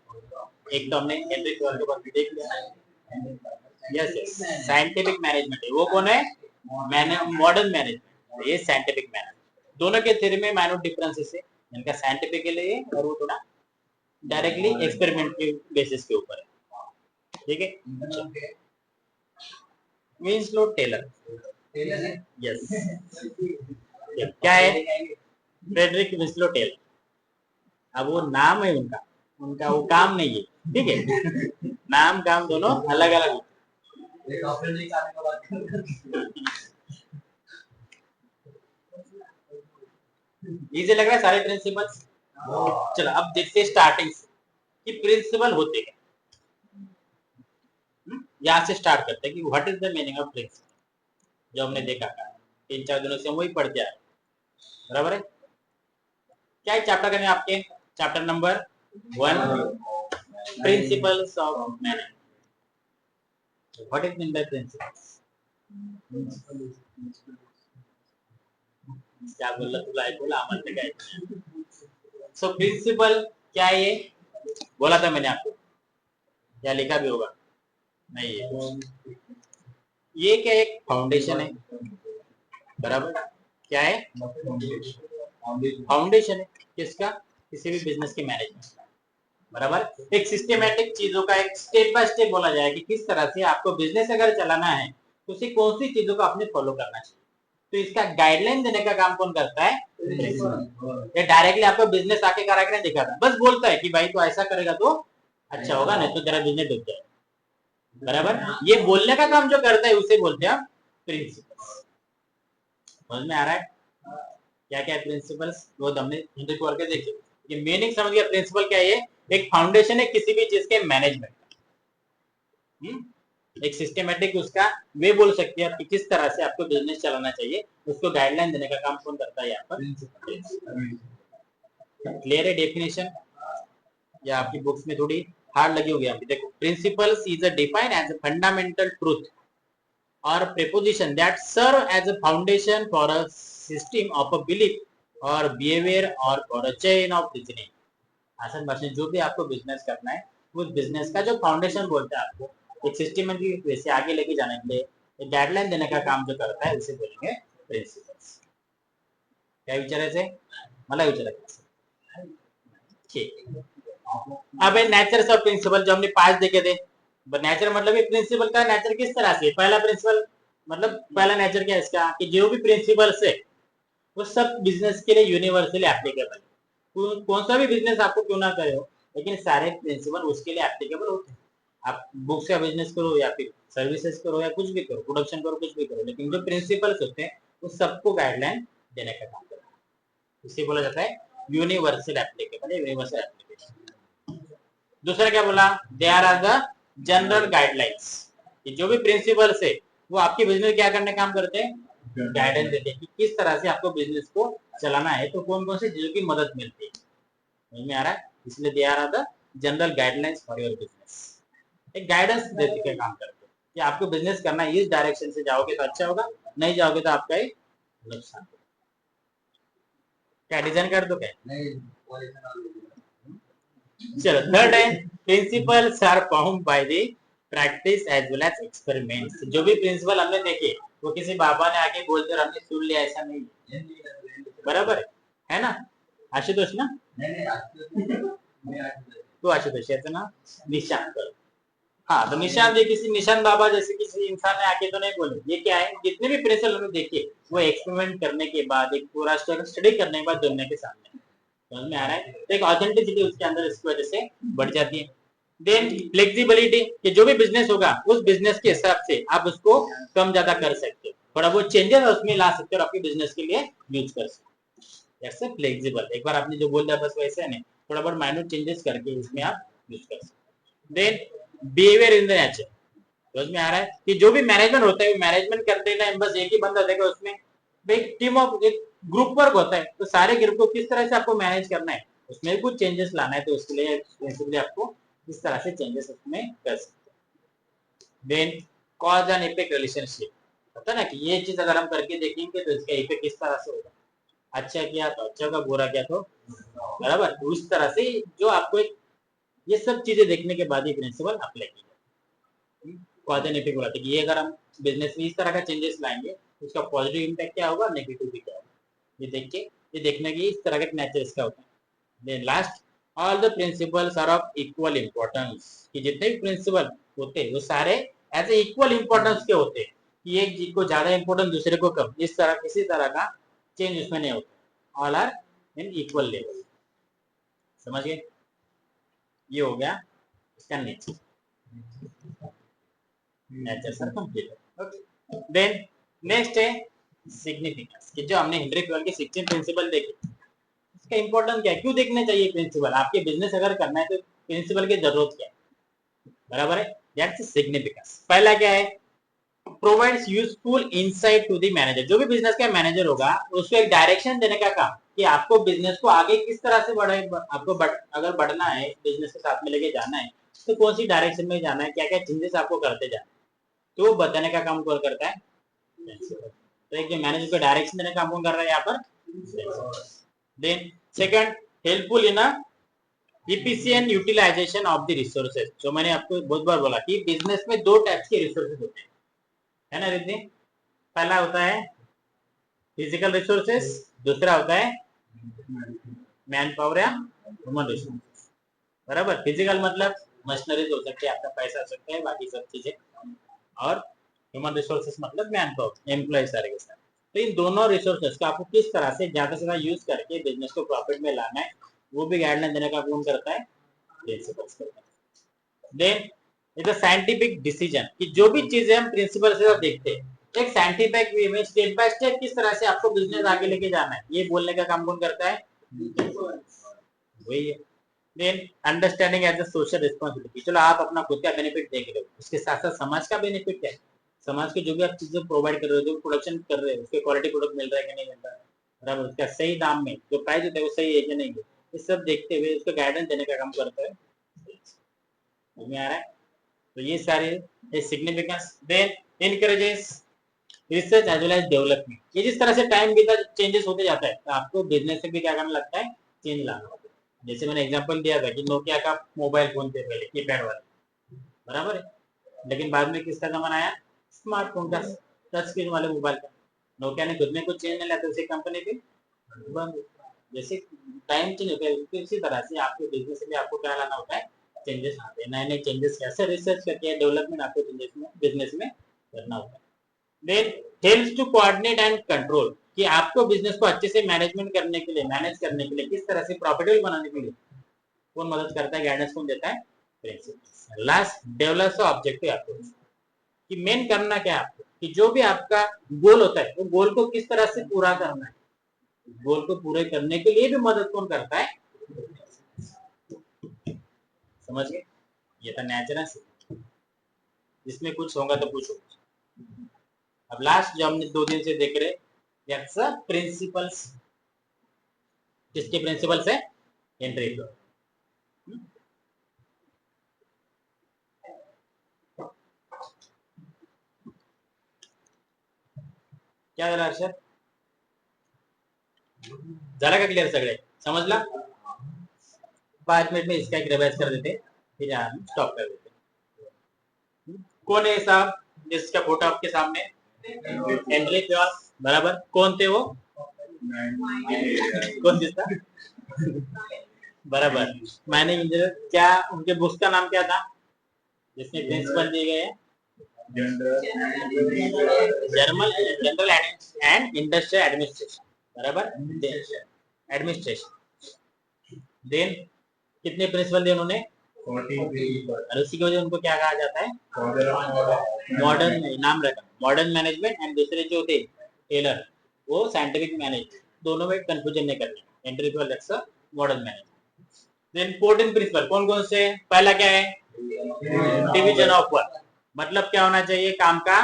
एक तो हमने हेनरी क्वेल के बारे में देख लिया। यस यस, साइंटिफिक मैनेजमेंट है, वो कौन है? Modern management. ये साइंटिफिक मैनर। दोनों के थ्योरी में माइनर डिफरेंसेस है, इनका साइंटिफिकली है और वो थोड़ा डायरेक्टली एक्सपेरिमेंट के बेसिस के ऊपर है। ठीक है, विंस्लो टेलर, यस, क्या है, फ्रेडरिक विंस्लो टेलर। अब वो नाम है उनका, उनका वो काम नहीं है, ठीक है। नाम काम दोनों अलग अलग। इजी लग रहा है सारे प्रिंसिपल्स। चलो अब देखते हैं स्टार्टिंग से कि प्रिंसिपल होते क्या। यहाँ से स्टार्ट करते हैं कि what is the meaning of principle. जो हमने देखा था 3-4 दिनों से वही पढ़ते आ रहे, बराबर है। क्या है चैप्टर का नाम आपके, chapter number 1, principles of management. What is mean by principles, क्या बोलला तुला ऐकूला आम्हाला काय। सो प्रिंसिपल क्या है, ये बोला था मैंने आपको, क्या लिखा भी होगा, नहीं है ये क्या, एक फाउंडेशन है, बराबर। क्या है, फाउंडेशन है किसका, किसी भी बिजनेस के मैनेजमेंट, बराबर। एक सिस्टमैटिक चीजों का एक स्टेप बाय स्टेप बोला जाए कि किस तरह से आपको बिजनेस अगर चलाना है तो उसे कौन सी चीजों को आपने फॉलो करना चाहिए। तो इसका गाइडलाइन देने का काम कौन करता है, ये डायरेक्टली आपको बिजनेस आके करा के नहीं दिखाता, बस बोलता है कि भाई तो ऐसा करेगा तो अच्छा होगा, नहीं तो तेरा बिजनेस डूब जाएगा, बराबर। ये बोलने का काम जो करता है उसे बोलते हैं प्रिंसिपल्स। समझ में आ रहा है क्या क्या प्रिंसिपल्स, वो हमने हिंदी को करके देखे। ये मीनिंग समझ गया प्रिंसिपल क्या है, एक फाउंडेशन है किसी भी चीज के मैनेजमेंट। एक सिस्टमैटिक उसका वे बोल सकते हैं कि किस तरह से आपको बिजनेस चलाना चाहिए, उसको गाइडलाइन देने का काम कौन करता है यहाँ पर, क्लियर है डेफिनेशन, या आपकी बुक्स में थोड़ी हार्ड लगी होगी आपकी। देखो, principles is a defined as a fundamental truth or preposition that serve as a foundation for a system of a belief or behavior or for a chain of reasoning। आसान भाषा में जो भी आपको बिजनेस करना है उस बिजनेस का जो फाउंडेशन बोलते हैं आपको एक सिस्टमेटिक वे से आगे लेके जाने के लिए एक गाइडलाइन देने का काम जो करता है उसे बोलेंगे प्रिंसिपल्स। क्या विचारायचं मला विचारायचं, ठीक। अब नेचर्स ऑफ प्रिंसिपल जो हमने 5 देखे थे, नेचर मतलब प्रिंसिपल का नेचर किस तरह से, पहला प्रिंसिपल मतलब पहला नेचर क्या है इसका कि जो भी प्रिंसिपल्स है वो सब बिजनेस के लिए यूनिवर्सली एप्लीकेबल है। कौन सा भी बिजनेस आपको क्यों ना करे हो, लेकिन सारे प्रिंसिपल उसके लिए एप्लीकेबल होते हैं। आप बुक्स का बिजनेस करो या फिर सर्विसेज करो या कुछ भी करो, प्रोडक्शन करो, कुछ भी करो, लेकिन जो प्रिंसिपल्स होते हैं वो सबको गाइडलाइन देने का काम करते हैं। इसे बोला जाता है यूनिवर्सल एप्लीकेबल, यूनिवर्सल एप्लीकेशन। दूसरा क्या बोला, there are the general guidelines. जो भी प्रिंसिपल्स है वो आपके बिजनेस क्या करने काम करते हैं, गाइडेंस देते हैं कि किस तरह से आपको बिजनेस को चलाना है, तो कौन कौन सी चीजों की मदद मिलती है। समझ में आ रहा है, इसलिए there are the general guidelines for your business. एक गाइडेंस देते के काम करते हैं कि आपको बिजनेस करना है, इस डायरेक्शन से जाओगे तो अच्छा होगा, नहीं जाओगे तो आपका ही नुकसान। क्या डिजाइन कर दो क्या, चलो थर्ड है principles are found by the practice as well as experiments. जो भी प्रिंसिपल हमने देखे वो किसी बाबा ने आके बोलते और हमने सुन लिया ऐसा नहीं, बराबर है ना। आशुतोष ना, तो आशुतोष याचं ना निशांत, हाँ तो निशांत, ये किसी निशांत बाबा जैसे किसी इंसान ने आके तो नहीं बोले। ये क्या है, जितने भी प्रिंसिपल हमने देखे वो एक्सपेरिमेंट करने के बाद, एक पूरा स्टडी करने के बाद दुनिया के सामने। समझ में आ रहा है, तो एक ऑथेंटिसिटी उसके अंदर इसकी वजह से बढ़ जाती है। देन फ्लेक्सिबिलिटी, कि जो भी बिजनेस होगा उस बिजनेस के हिसाब से आप उसको कम ज्यादा कर सकते हो, थोड़ा बहुत चेंजेस उसमें ला सकते हो और अपने बिजनेस के लिए यूज कर सकते हो। फ्लेक्सिबल, एक बार आपने जो बोल दिया बस वैसे नहीं, थोड़ा बहुत माइनर चेंजेस करके इसमें आप यूज कर सकते हो। Then behaviour in the nature, समझ में आ रहा है कि जो भी मैनेजमेंट होता है मैनेजमेंट करते टाइम बस एक ही बंदा देगा, उसमें एक टीम ऑफ एक ग्रुप वर्क होता है, तो सारे ग्रुप को किस तरह से आपको मैनेज करना है, उसमें कुछ चेंजेस लाना है, तो उसके लिए आपको इस तरह से चेंजेस उसमें कर सकते हैं। Then cause and effect relationship, पता ना कि ये चीज अगर हम करके देखेंगे तो इसका इफेक्ट किस तरह से होगा, अच्छा किया तो अच्छा होगा, बुरा किया तो बराबर। तो उस तरह से जो आपको ये सब चीजें देखने के बाद ही प्रिंसिपल अप्लाई की जाती है। कॉज एंड इफेक्ट बोला था कि ये अगर हम बिजनेस में इस तरह का चेंजेस लाएंगे उसका पॉजिटिव इम्पैक्ट क्या होगा, नेगेटिव भी क्या होगा, ये देख के, ये देखने की इस तरह का नेचर इसका होता है। Then last, all the principles are of equal importance, कि जितने भी प्रिंसिपल होते हैं वो सारे एज ए इक्वल इंपॉर्टेंस के होते हैं, कि एक चीज को ज्यादा इंपॉर्टेंस दूसरे को कम, इस तरह किसी तरह का चेंज उसमें नहीं होता, all are in equal level. समझ गए, ये हो गया इसका नेचर, नेचर सर कंप्लीट है। ओके, देन नेक्स्ट है सिग्निफिकेंस, कि जो हमने हेनरी फ्योल के 16 प्रिंसिपल देखे, इसका इंपॉर्टेंस क्या है, क्यों देखने चाहिए प्रिंसिपल, आपके बिजनेस अगर करना है तो प्रिंसिपल की जरूरत क्या है, बराबर है, दैट्स सिग्निफिकेंस। पहला क्या है, provides useful insight to the manager, जो भी बिजनेस का मैनेजर होगा उसको एक डायरेक्शन देने का काम, कि आपको बिजनेस को आगे किस तरह से बढ़े, आपको अगर बढ़ना है, बिजनेस के साथ में लेके जाना है तो कौन सी डायरेक्शन में जाना है, क्या क्या चेंजेस आपको करते जाना है, तो वो बताने का काम कौन करता है, तो एक जो मैनेजर को डायरेक्शन देने का काम कौन कर रहा है यहाँ पर। Then second, helpful in efficient utilisation of the resources, जो मैंने आपको बहुत बार बोला कि बिजनेस में दो टाइप्स के रिसोर्सेज होते हैं, है ना रिद्धि, पहला होता है फिजिकल रिसोर्सेस, दूसरा होता है मैन पावर या ह्यूमन रिसोर्सेस, बराबर। फिजिकल मतलब मशीनरीज हो सकते हैं, आपका पैसा हो सकता है, बाकी सब चीजें, और ह्यूमन रिसोर्सेस मतलब मैन पावर, एम्प्लॉय सारे के साथ। तो इन दोनों रिसोर्सेस को आपको किस तरह से ज्यादा से ज्यादा यूज करके बिजनेस को प्रॉफिट में लाना है, वो भी गाइडलाइन देने का कौन करता है, प्रिंसिपल्स करता है। Then is a scientific decision, कि जो भी चीजें हम प्रिंसिपल से देखते हैं, एक साइंटिफिक वे में स्टेप बाय स्टेप किस तरह से आपको बिजनेस आगे लेके जाना है, ये बोलने का काम कौन करता है, वही है। Then understanding as a social responsibility, चलो आप अपना खुद का बेनिफिट देख रहे हो, उसके साथ साथ समाज का बेनिफिट क्या है, समाज के जो भी आप चीजें प्रोवाइड कर रहे हो, जो प्रोडक्शन कर रहे हो, उसके क्वालिटी प्रोडक्ट मिल रहा है कि नहीं मिल रहा है, बराबर, उसका सही दाम में जो प्राइस होता है वो सही है कि नहीं है, ये सब देखते हुए उसको गाइडेंस देने का काम करता है, समझ में आ रहा है। तो ये सारे significance. Then encourages research as well as development, ये जिस तरह से टाइम बीता चेंजेस होते जाता है, तो आपको बिजनेस से भी क्या करना लगता है, चेंज लाना होता है। जैसे मैंने एग्जांपल दिया था कि नोकिया का मोबाइल फोन थे पहले, कीपैड वाले, बराबर है, लेकिन बाद में किसका जमाना आया, स्मार्टफोन का, टच स्क्रीन वाले मोबाइल का। नोकिया ने खुद में कुछ चेंज नहीं लाया, तो उसी कंपनी भी बंद। जैसे टाइम चेंज होता है इसी तरह से आपके बिजनेस में आपको क्या लाना होता है, चेंजेस आते हैं, नए नए चेंजेस कैसे रिसर्च करके डेवलपमेंट आपको चेंजेस में बिजनेस में करना होता है। Then helps to coordinate and control, कि आपको बिजनेस को अच्छे से मैनेजमेंट करने के लिए, मैनेज करने के लिए, किस तरह से प्रॉफिटेबल बनाने के लिए कौन मदद करता है, गाइडेंस कौन देता है, principle. Last, develops objective approach, कि मेन करना क्या है आपको, कि जो भी आपका गोल होता है वो गोल को किस तरह से पूरा करना है, गोल को पूरे करने के लिए भी मदद कौन करता है, समझ गए, ये था नेचर, इसमें कुछ होगा तो पूछो। अब लास्ट जो हमने 2 दिन से देख रहे, दैट्स प्रिंसिपल्स, किसके प्रिंसिपल्स है, हेनरी फ्योल। क्या झालं हर्षद, झाला का क्लियर सगळे, समजला। 5 मिनट में इसका एक रिवाइज कर देते, फिर यहाँ स्टॉप कर देते। कौन है साहब जिसका फोटो आपके सामने, हेनरी फ्योल, बराबर, कौन थे वो, कौन जिसका, बराबर, मैनेजिंग इंजीनियर, क्या उनके बुक्स का नाम क्या था, जिसमें प्रिंसिपल दिए गए हैं, German general and industrial administration, बराबर, एडमिनिस्ट्रेशन। देन कितने प्रिंसिपल दिए उन्होंने, और उसी की वजह उनको क्या कहा जाता है, मॉडर्न, नाम रखा मॉडर्न मैनेजमेंट, एंड दूसरे जो थे टेलर वो साइंटिफिक मैनेजमेंट, दोनों में कंफ्यूजन नहीं करनी, Henry Fayol that's modern management. Then 14 principle कौन कौन से, पहला क्या है, डिवीजन ऑफ वर्क, मतलब क्या होना चाहिए, काम का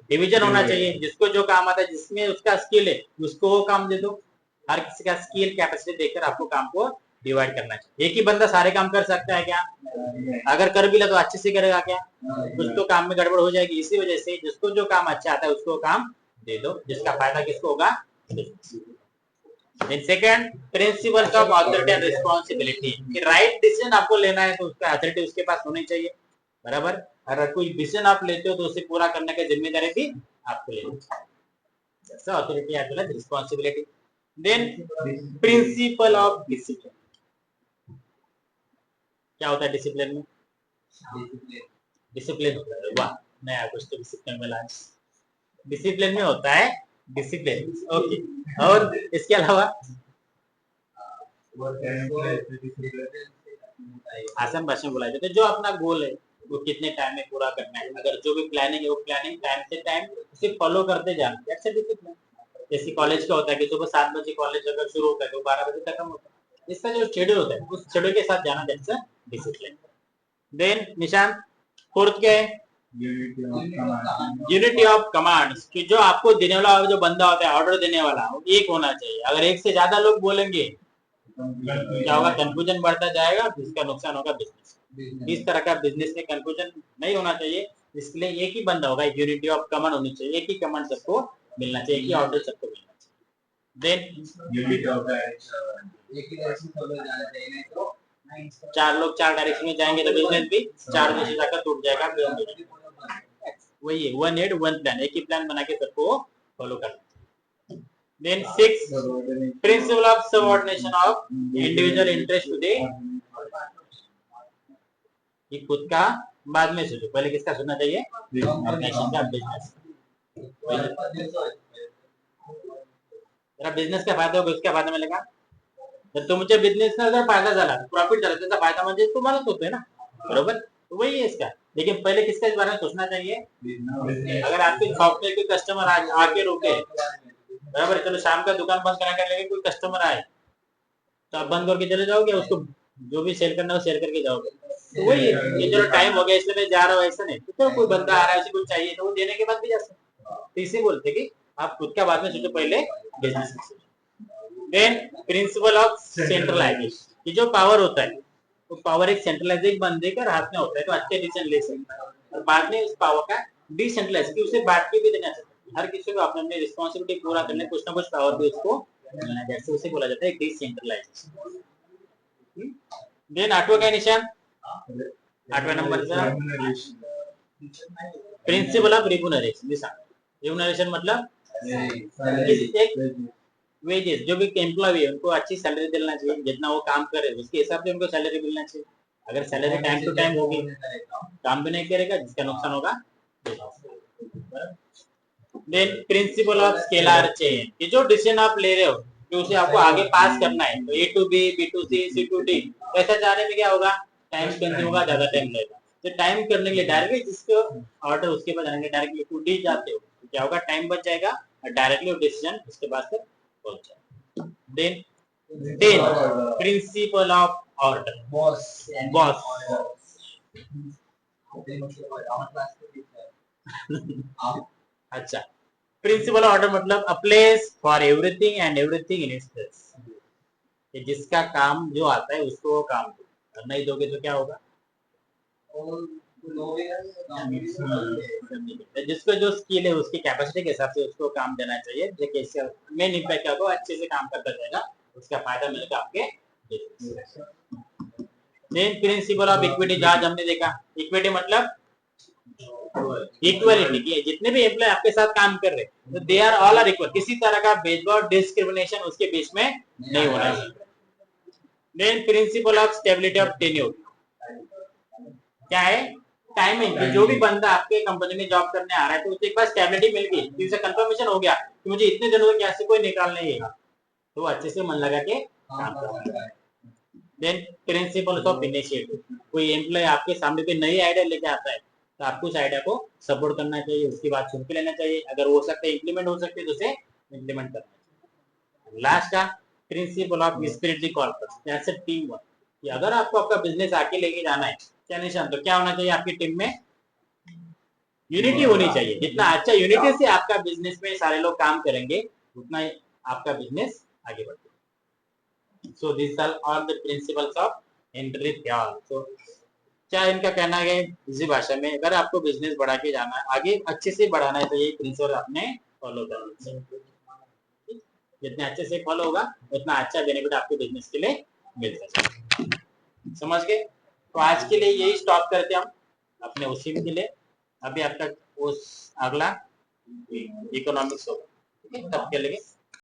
डिवीजन होना चाहिए, जिसको जो काम आता है, जिसमें उसका स्किल है उसको वो काम दे दो, हर किसी का स्किल कैपेसिटी देखकर आपको काम को डिवाइड करना चाहिए। एक ही बंदा सारे काम कर सकता है क्या, अगर कर भी ले तो अच्छे से करेगा क्या, कुछ तो काम में गड़बड़ हो जाएगी, इसी वजह से जिसको जो काम अच्छा आता है उसको काम दे दो, जिसका फायदा किसको होगा। Second, principles of authority and responsibility, कि राइट डिसीजन आपको लेना है तो उसका अथॉरिटी उसके पास होनी चाहिए, बराबर, अगर कोई डिसीजन आप लेते हो तो उसे पूरा करने की जिम्मेदारी भी आपको लेनी चाहिए। Authority as well as responsibility. Then principle of discipline. क्या होता है डिसिप्लिन में? डिसिप्लिन होता है, वाह नया कुछ तो डिसिप्लिन में लाए। डिसिप्लिन में होता है डिसिप्लिन, ओके। और इसके अलावा आसान भाषा में बोला जाता है जो अपना गोल है वो कितने टाइम में पूरा करना है, अगर जो भी प्लानिंग है वो प्लानिंग टाइम से टाइम उसे फॉलो करते जाना, दैट्स अ डिसिप्लिन। जैसे कॉलेज का होता है कि सुबह 7 बजे कॉलेज अगर शुरू होता है तो 12 बजे खत्म होता है, इसका जो शेड्यूल होता है उस शेड्यूल के साथ जाना, दैट्स अ डिसिप्लिन। देन निशान फोर्थ क्या है? यूनिटी ऑफ कमांड्स, कि जो आपको देने वाला जो बंदा होता है ऑर्डर देने वाला वो एक होना चाहिए। अगर एक से ज्यादा लोग बोलेंगे क्या होगा? कंफ्यूजन बढ़ता जाएगा, जिसका नुकसान होगा बिजनेस। इस तरह का बिजनेस में कंफ्यूजन नहीं होना चाहिए, इसलिए एक ही बंदा होगा, यूनिटी ऑफ कमांड होनी चाहिए, एक ही कमांड सबको मिलना चाहिए, एक ही ऑर्डर सबको मिलना चाहिए। देन यूनिटी ऑफ डायरेक्शन, एक ही डायरेक्शन सब लोग जाना चाहिए, नहीं तो चार लोग चार डायरेक्शन में जाएंगे तो बिजनेस भी चार दिशा जाकर टूट जाएगा। वही है, वन हेड वन प्लान, एक ही प्लान बना के सबको फॉलो करना। Then 6 principle of subordination of individual interest to the, ये खुद का बाद में सोचो, पहले किसका सुनना चाहिए? ऑर्गेनाइजेशन का, बिजनेस। तेरा बिझनेस का फायदा होगा, उसका फायदा मिळेगा तर तुमच्या बिझनेसला जर फायदा झाला, प्रॉफिट झाला, त्याचा फायदा म्हणजे तुम्हालाच होतोय ना, बरोबर? तो वही है इसका। लेकिन पहले किसका इस बारे में सोचना चाहिए? अगर आपके सॉफ्टवेयर के कस्टमर आके रुके, बराबर, चलो शाम का दुकान बंद करा कर लेके कोई कस्टमर आए तो आप बंद करके चले जाओगे, उसको जो भी सेल करना है वो सेल करके जाओगे। तो वही है, ये चलो टाइम हो गया इसलिए मैं जा रहा हूँ, ऐसा नहीं। तो कोई बंदा आ रहा है, उसे कुछ चाहिए तो वो देने के बाद भी जा सकते। तो इसे बोलते कि आप खुद का बाद में सोचो, पहले business. Then principle of centralisation, कि जो पावर होता है वो पावर एक सेंट्रलाइज एक बंदे के हाथ में होता है तो अच्छे डिसीजन ले सकता है, और बाद में उस पावर का डिसेंट्रलाइज कि उसे बांट के भी देना चाहिए। हर किसी को अपने अपनी रिस्पॉन्सिबिलिटी पूरा करने कुछ ना कुछ पावर भी उसको मिलना है, जैसे उसे बोला जाता है डिसेंट्रलाइजेशन। देन आठवां क्या निशान? 8वें नंबरचा प्रिंसिपल ऑफ रिम्यूनरेशन। रिम्यूनरेशन मतलब एक वेजेस, जो भी एम्प्लॉय है उनको अच्छी सैलरी देना चाहिए, जितना वो काम करे उसके हिसाब से उनको सैलरी मिलना चाहिए। अगर सैलरी टाइम टू टाइम होगी, काम भी नहीं करेगा, जिसका नुकसान होगा। Then principle of scalar chain, कि जो डिसीजन आप ले रहे हो कि उसे आपको आगे पास करना है, तो A to B, B to C, C to D, ऐसा जाने में क्या होगा? टाइम स्पेंड होगा, ज्यादा टाइम लगेगा। तो टाइम करने के लिए डायरेक्टली जिसको ऑर्डर उसके बाद जाने के डायरेक्टली टू डी जाते हो तो क्या होगा? टाइम बच जाएगा और डायरेक्टली वो डिसीजन उसके बाद से पहुंच जाएगा। Then 10 principle of order, boss. अच्छा, प्रिंसिपल ऑर्डर मतलब a place for everything and everything in its place, कि जिसका काम जो आता है उसको वो काम दो, और नहीं दोगे तो क्या होगा? जिसको जो स्किल है उसकी कैपेसिटी के हिसाब से उसको काम देना चाहिए, देखिए इसका मेन इम्पैक्ट क्या होगा? अच्छे से काम करता जाएगा, उसका फायदा मिलेगा आपके business. Main principle of equity, आज हमने देखा इक्विटी मतलब इक्वलिटी, की जितने भी एम्प्लॉय आपके साथ काम कर रहे हैं तो they are all are equal, किसी तरह का भेदभाव डिस्क्रिमिनेशन उसके बीच में नहीं होना चाहिए। Main principle of stability of tenure, क्या है? टाइमिंग, जो भी बंदा आपके कंपनी में जॉब करने आ रहा है तो उसे एक बार स्टेबिलिटी मिल गई, उसे कंफर्मेशन हो गया कि मुझे इतने दिनों तक कैसे कोई निकाल नहीं है, तो वो अच्छे से मन लगा के काम करता है। देन प्रिंसिपल ऑफ इनिशिएटिव, कोई एम्प्लॉय आपके सामने कोई नई आइडिया लेके आता है तो आपको उस आइडिया को सपोर्ट करना चाहिए, उसकी बात सुन के लेना चाहिए, अगर हो सकता है इंप्लीमेंट हो सकती है तो उसे इंप्लीमेंट करना चाहिए। लास्ट का principle of spirit the corpus, that's a team work, कि अगर आपको आपका बिजनेस आगे लेके जाना है क्या निशान, तो क्या होना चाहिए? आपकी टीम में यूनिटी होनी चाहिए। जितना अच्छा यूनिटी से आपका बिजनेस में सारे लोग काम करेंगे उतना ही आपका बिजनेस आगे बढ़ेगा। So this are all the principles of entrepreneur. So क्या इनका कहना है इसी भाषा में, अगर आपको बिजनेस बढ़ा के जाना है, आगे अच्छे से बढ़ाना है, तो ये प्रिंसिपल आपने फॉलो करना चाहिए। जितने अच्छे से फॉलो होगा उतना अच्छा बेनिफिट आपके बिजनेस के लिए मिलता है। समझ गए? तो आज के लिए यही स्टॉप करते हम। अपने उसी में दिले। अभी आपका उस अगला इकोनॉमिक्स होगा, ठीक है, तब के लिए